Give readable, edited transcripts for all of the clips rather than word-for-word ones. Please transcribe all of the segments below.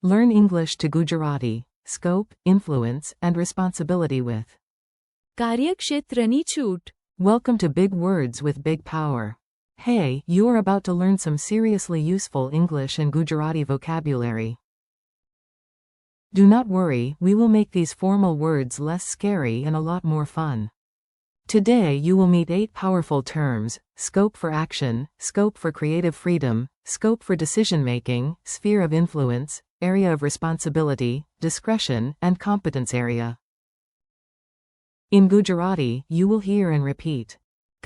Learn English to Gujarati, scope, influence, and responsibility with. કાર્યક્ષેત્રની છૂટ. Welcome to Big Words with Big Power. Hey, you are about to learn some seriously useful English and Gujarati vocabulary. Do not worry, we will make these formal words less scary and a lot more fun. Today you will meet 8 powerful terms: scope for action, scope for creative freedom, scope for decision-making, sphere of influence, area of responsibility, discretion, and competence area. In Gujarati, you will hear and repeat.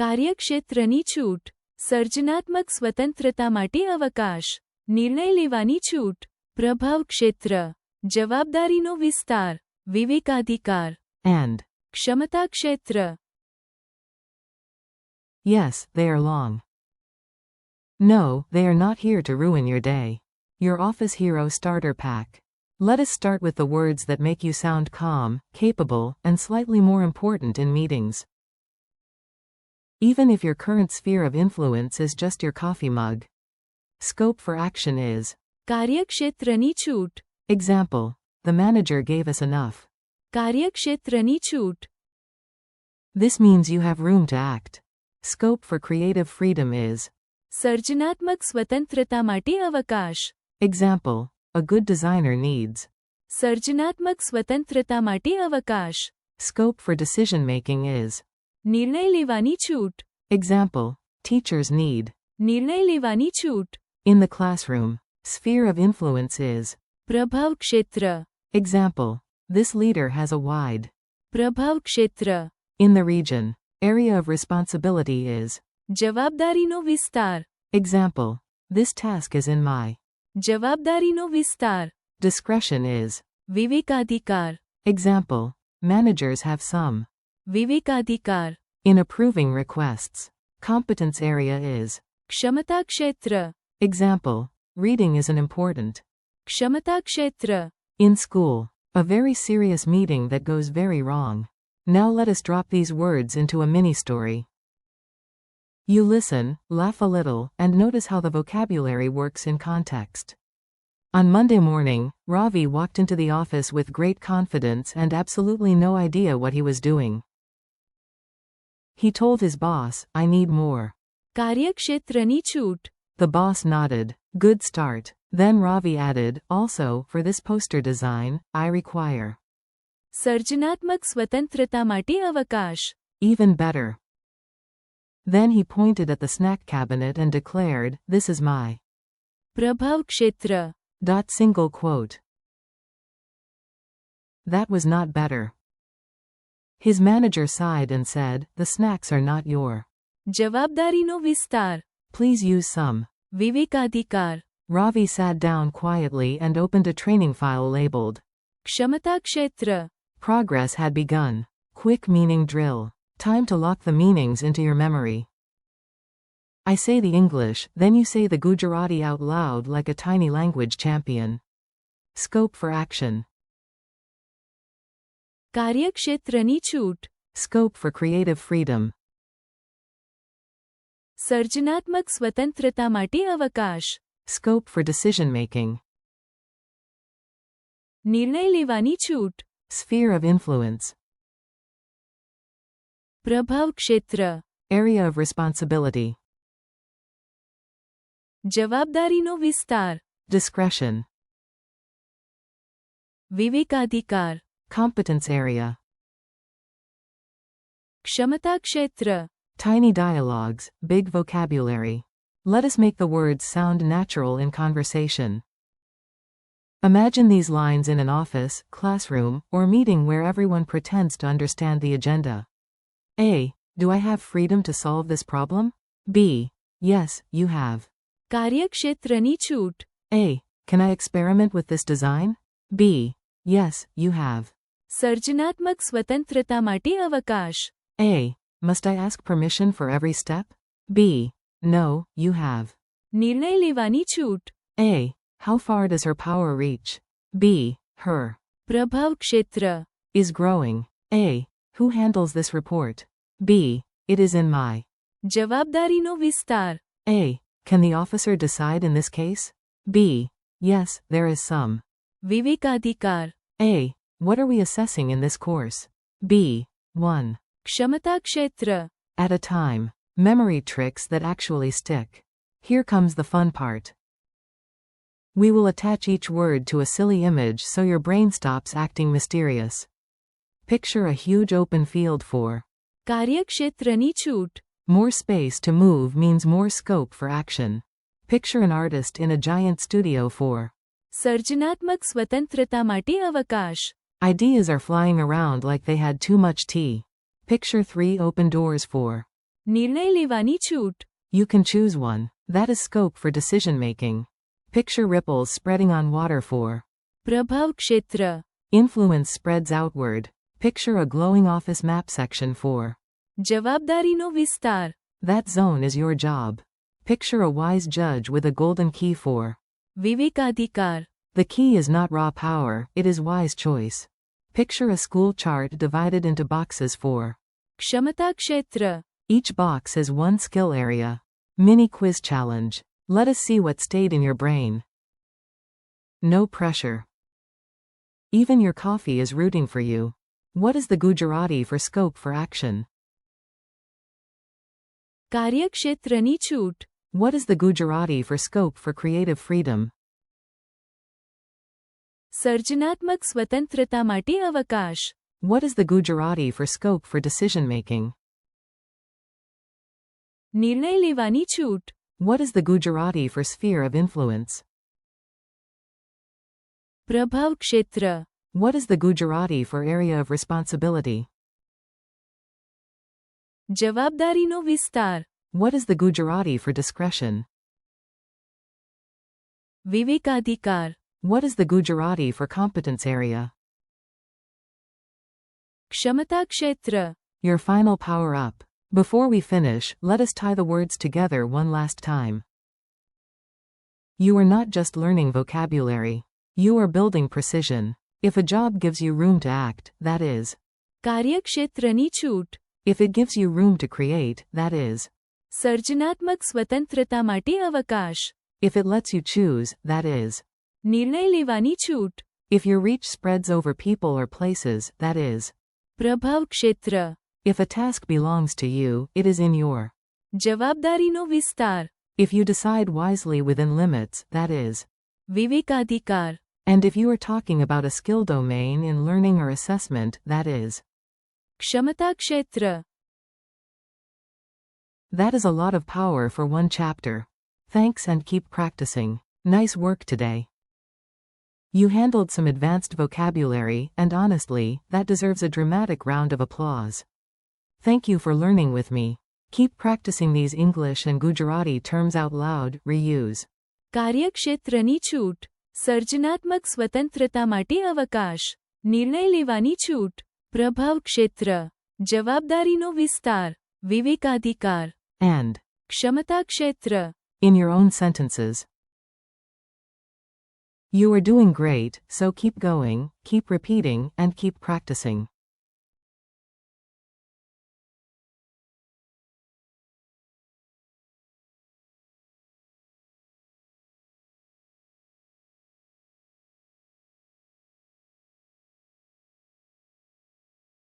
કાર્યક્ષેત્રની છૂટ. સર્જનાત્મક સ્વતંત્રતા માટે અવકાશ. નિર્ણય લેવાની છૂટ. પ્રભાવ ક્ષેત્ર. જવાબદારીનો વિસ્તાર. વિવેકાધિકાર. And. ક્ષમતા ક્ષેત્ર. Yes, they are long. No, they are not here to ruin your day. Your office hero starter pack. Let us start with the words that make you sound calm, capable, and slightly more important in meetings. Even if your current sphere of influence is just your coffee mug. Scope for action is. કાર્યક્ષેત્રની છૂટ. Example. The manager gave us enough. કાર્યક્ષેત્રની છૂટ. This means you have room to act. Scope for creative freedom is. સર્જનાત્મક સ્વતંત્રતા માટે અવકાશ. Example. A good designer needs. સર્જનાત્મક સ્વતંત્રતા માટે અવકાશ. Scope for decision-making is. નિર્ણય લેવાની છૂટ. Example. Teachers need. નિર્ણય લેવાની છૂટ. In the classroom. Sphere of influence is. પ્રભાવ ક્ષેત્ર. Example. This leader has a wide. પ્રભાવ ક્ષેત્ર. In the region. Area of responsibility is. જવાબદારીનો વિસ્તાર. Example. This task is in my. જવાબદારીનો વિસ્તાર. Discretion is. વિવેકાધિકાર. Example. Managers have some. વિવેકાધિકાર. In approving requests. Competence area is. ક્ષમતા ક્ષેત્ર. Example. Reading is an important. ક્ષમતા ક્ષેત્ર. In school. A very serious meeting that goes very wrong. Now let us drop these words into a mini story. You listen, laugh a little, and notice how the vocabulary works in context. On Monday morning, Ravi walked into the office with great confidence and absolutely no idea what he was doing. He told his boss, "I need more." કાર્યક્ષેત્રની છૂટ. The boss nodded. Good start. Then Ravi added, "Also, for this poster design, I require." સર્જનાત્મક સ્વતંત્રતા માટે અવકાશ. Even better. Then he pointed at the snack cabinet and declared, "This is my." પ્રભાવ ક્ષેત્ર. Single quote. That was not better. His manager sighed and said, "The snacks are not your." જવાબદારીનો વિસ્તાર. Please use some. વિવેકાધિકાર. Ravi sat down quietly and opened a training file labeled. ક્ષમતા ક્ષેત્ર. Progress had begun. Quick meaning drill. Time to lock the meanings into your memory. I say the English, then you say the Gujarati out loud like a tiny language champion. Scope for action. કાર્યક્ષેત્રની છૂટ. Scope for creative freedom. સર્જનાત્મક સ્વતંત્રતા માટે અવકાશ. Scope for decision-making. નિર્ણય લેવાની છૂટ. Sphere of influence. પ્રભાવ ક્ષેત્ર. Area of responsibility. જવાબદારીનો વિસ્તાર. Discretion. વિવેકાધિકાર. Competence area. ક્ષમતા ક્ષેત્ર. Tiny dialogues, big vocabulary. Let us make the words sound natural in conversation. Imagine these lines in an office, classroom, or meeting where everyone pretends to understand the agenda. A. Do I have freedom to solve this problem? B. Yes, you have. કાર્યક્ષેત્રની છૂટ. A. Can I experiment with this design? B. Yes, you have. સર્જનાત્મક સ્વતંત્રતા માટે અવકાશ. A. Must I ask permission for every step? B. No, you have. નિર્ણય લેવાની છૂટ. A. How far does her power reach? B. Her. પ્રભાવ ક્ષેત્ર. Is growing. A. Who handles this report? B. It is in my. જવાબદારીનો વિસ્તાર. A. Can the officer decide in this case? B. Yes, there is some. વિવેકાધિકાર. A. What are we assessing in this course? B. 1. ક્ષમતા ક્ષેત્ર. At a time. Memory tricks that actually stick. Here comes the fun part. We will attach each word to a silly image so your brain stops acting mysterious. Picture a huge open field for. કાર્યક્ષેત્રની છૂટ. More space to move means more scope for action. Picture an artist in a giant studio for. સર્જનાત્મક સ્વતંત્રતા માટે અવકાશ. Ideas are flying around like they had too much tea. Picture 3 open doors for. નિર્ણય લેવાની છૂટ. You can choose one. That is scope for decision making. Picture ripples spreading on water for. પ્રભાવ ક્ષેત્ર. Influence spreads outward. Picture a glowing office map section for. જવાબદારીનો વિસ્તાર. That zone is your job. Picture a wise judge with a golden key for. વિવેકાધિકાર. The key is not raw power, it is wise choice. Picture a school chart divided into boxes for. ક્ષમતા ક્ષેત્ર. Each box has one skill area. Mini quiz challenge. Let us see what stayed in your brain. No pressure. Even your coffee is rooting for you. What is the Gujarati for scope for action? કાર્યક્ષેત્રની છૂટ. What is the Gujarati for scope for creative freedom? સર્જનાત્મક સ્વતંત્રતા માટે અવકાશ. What is the Gujarati for scope for decision making? નિર્ણય લેવાની છૂટ. What is the Gujarati for sphere of influence? પ્રભાવ ક્ષેત્ર. What is the Gujarati for area of responsibility? જવાબદારીનો વિસ્તાર. What is the Gujarati for discretion? વિવેકાધિકાર. What is the Gujarati for competence area? ક્ષમતા ક્ષેત્ર. Your final power up. Before we finish, let us tie the words together one last time. You are not just learning vocabulary. You are building precision. If a job gives you room to act, that is. કાર્યક્ષેત્રની છૂટ. If it gives you room to create, that is. સર્જનાત્મક સ્વતંત્રતા માટે અવકાશ. If it lets you choose, that is. નિર્ણય લેવાની છૂટ. If your reach spreads over people or places, that is. પ્રભાવ ક્ષેત્ર. If a task belongs to you, it is in your. જવાબદારીનો વિસ્તાર. If you decide wisely within limits, that is. વિવેકાધિકાર. And if you are talking about a skill domain in learning or assessment, that is. ક્ષમતા ક્ષેત્ર. That is a lot of power for one chapter. Thanks and keep practicing. Nice work today. You handled some advanced vocabulary, and honestly, that deserves a dramatic round of applause. Thank you for learning with me. Keep practicing these English and Gujarati terms out loud, reuse. કાર્યક્ષેત્રની છૂટ. સર્જનાત્મક સ્વતંત્રતા માટે અવકાશ. નિર્ણય લેવાની છૂટ. પ્રભાવ ક્ષેત્ર. જવાબદારીનો વિસ્તાર. વિવેકાધિકાર. And. ક્ષમતા ક્ષેત્ર. In your own sentences. You are doing great, so keep going, keep repeating, and keep practicing.